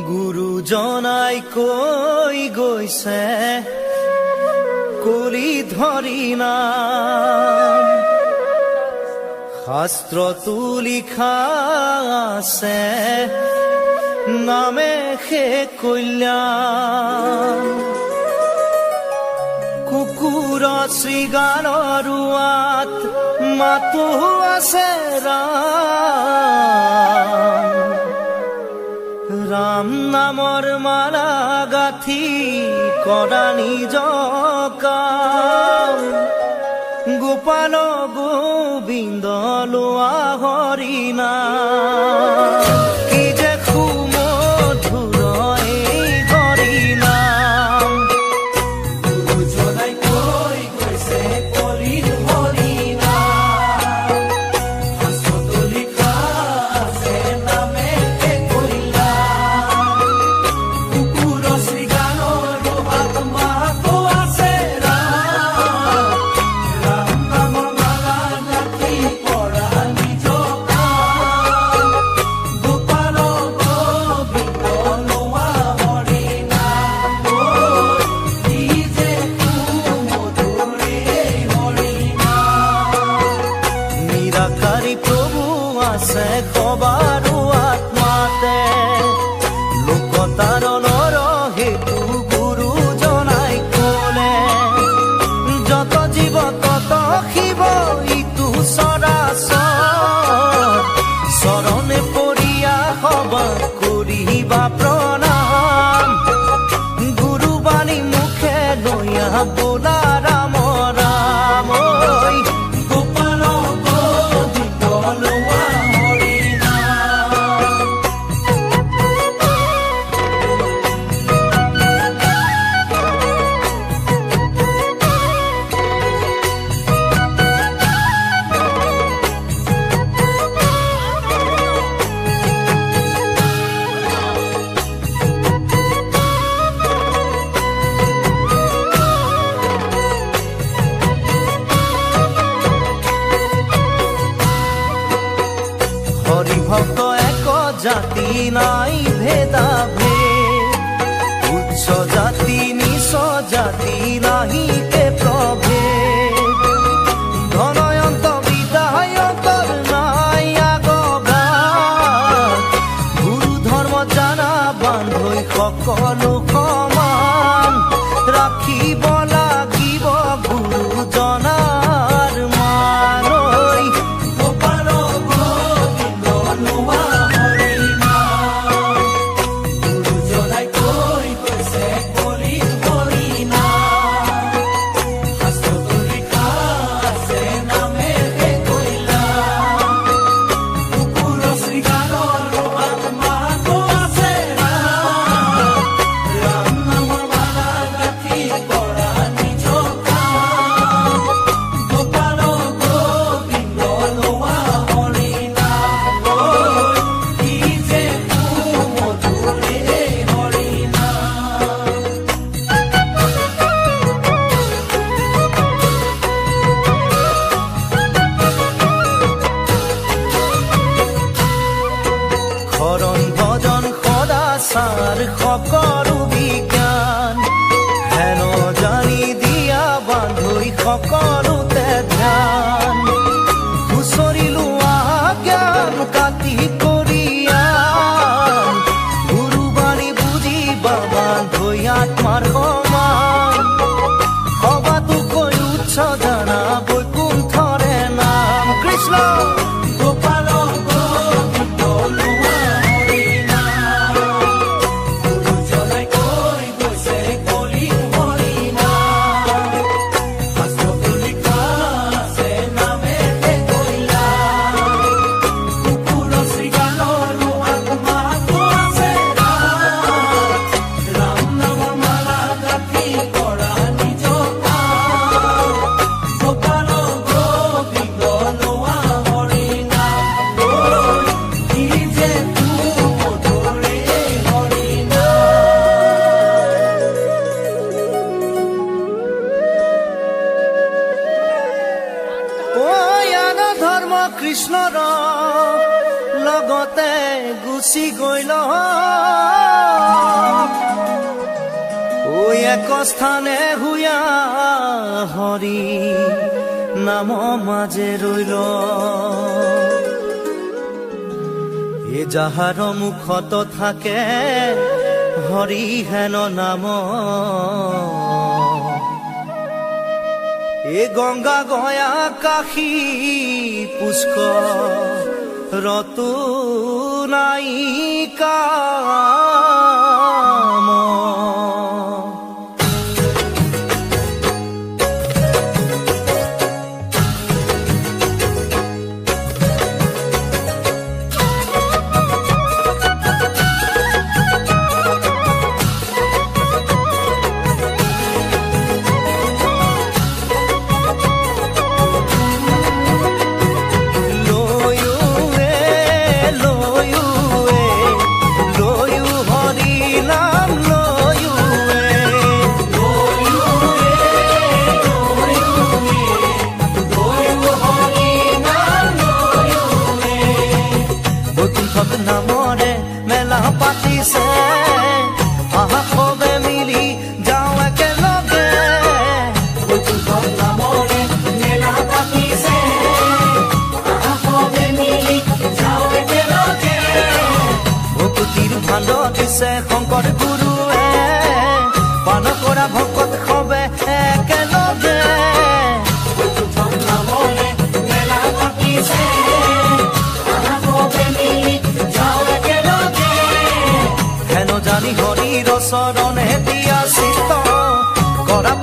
গুৰুজনাই কৈ গৈছে কলি ধৰি নাম, শাস্ত্ৰতো লিখা আছে নামে সে কল্যাণ। কুকুৰ শৃগালৰ ৰোৱাত মাতো আছে ৰাম, ৰাম নামৰ মালা গাঁঠি কৰা নিজ কাম। গোপাল গোবিন্দ লোৱা হৰি নাম, কি যে সুমধুৰ এই হৰি নাম। গুৰুজনাই কৈ গৈছে কলিৰ হৰি নাম, শাস্ত্ৰতো লিখা আছে নামে সে কল্যাণ। কুকুৰ শৃগালৰ ৰোৱাত মাতো আছে ৰাম, ৰাম নামৰ মালা গাঁঠি কৰা নিজ কাম। গোপাল গোবিন্দ লোৱা হৰি নাম, কি যে সুমধুৰ এই হৰি নাম। নিৰাকাৰী প্ৰভু আছে সবাৰো আত্মাতে, লোকতাৰণৰ হেতু গুৰুজনাই ক'লে। যত জীৱ তত শিৱ ইটো চৰাচৰ, চৰণে পৰিয়া সবা কৰিবা প্ৰণাম। গুৰুবাণী মুখে লৈয়া বোলা ৰাম ৰাম, ঐ গোপাল গোবিন্দ লোৱা হৰি নাম। হৰি ভক্ত এক জাতি নাই ভেদা ভেদ, উচ্চ জাতি নিচ জাতি নাহি কে প্ৰভেদ। ধনয়ন্ত বিদায়কৰ নাই আগগাত, গুৰু ধৰ্ম জানা বান্ধৈ সকলো সমান। ৰাখিব লাগিব গুৰুজনাৰ মান, ঐ গোপাল গোবিন্দ লোৱা হৰি নাম। গুৰুজনাই কৈ গৈছে কলিৰ হৰি নাম, শাস্ত্ৰতো লিখা আছে নামে সে কল্যাণ। কুকুৰ শৃগালৰ ৰোৱাত মাতো আছে ৰাম, ৰাম নামৰ মালা গাঁঠি কৰা নিজ কাম। গোপাল গোবিন্দ লোৱা হৰি নাম, কি যে সুমধুৰ এই হৰি নাম। শৰণ ভজন সদাচাৰ সকলো বিজ্ঞান, হেন জানি দিয়া বান্ধৈ সকলোতে ধ্যান। হুঁচৰি লোৱা জ্ঞান কাটি কৰিয়ান, গুৰুবাণী বুজিবা বান্ধৈ আত্মাৰ সমান। সবাতো কৈ উচ্চ জানা বৈকুণ্ঠৰে নাম, কৃষ্ণ গোপাল গোবিন্দ লোৱা হৰি নাম। গুৰুজনাই কৈ গৈছে কলিৰ হৰি নাম, শাস্ত্ৰতো লিখা আছে নামে সে কল্যাণ। কুকুৰ শৃগালৰ ৰোৱাত মাতো আছে ৰাম, ৰাম নামৰ মালা গাঁঠি কৃষ্ণৰ লগতে গুচি গ'ল ঐ এক স্থানে হুয়া হৰি নাম মাজে ৰৈল এ যাহাৰ মুখত থাকে হৰি হেন নাম এ গংগা গয়া কাশী পুষ্কৰ ৰতো নাই কাম নামৰে মেলা পাতিছে আহা সবে মিলি যাওঁ একেলগে নামৰে মেলা পাতিছে আহা সবে মিলি যাওঁ একেলগে ভক্তিৰ ভাণ্ড দিছে শংকৰ গুৰুৱে পান কৰা ভকত সবে একেলগে নামৰে মেলা পাতিছে জানি হৰিৰ চৰণে দিয়া চিত্ত কৰা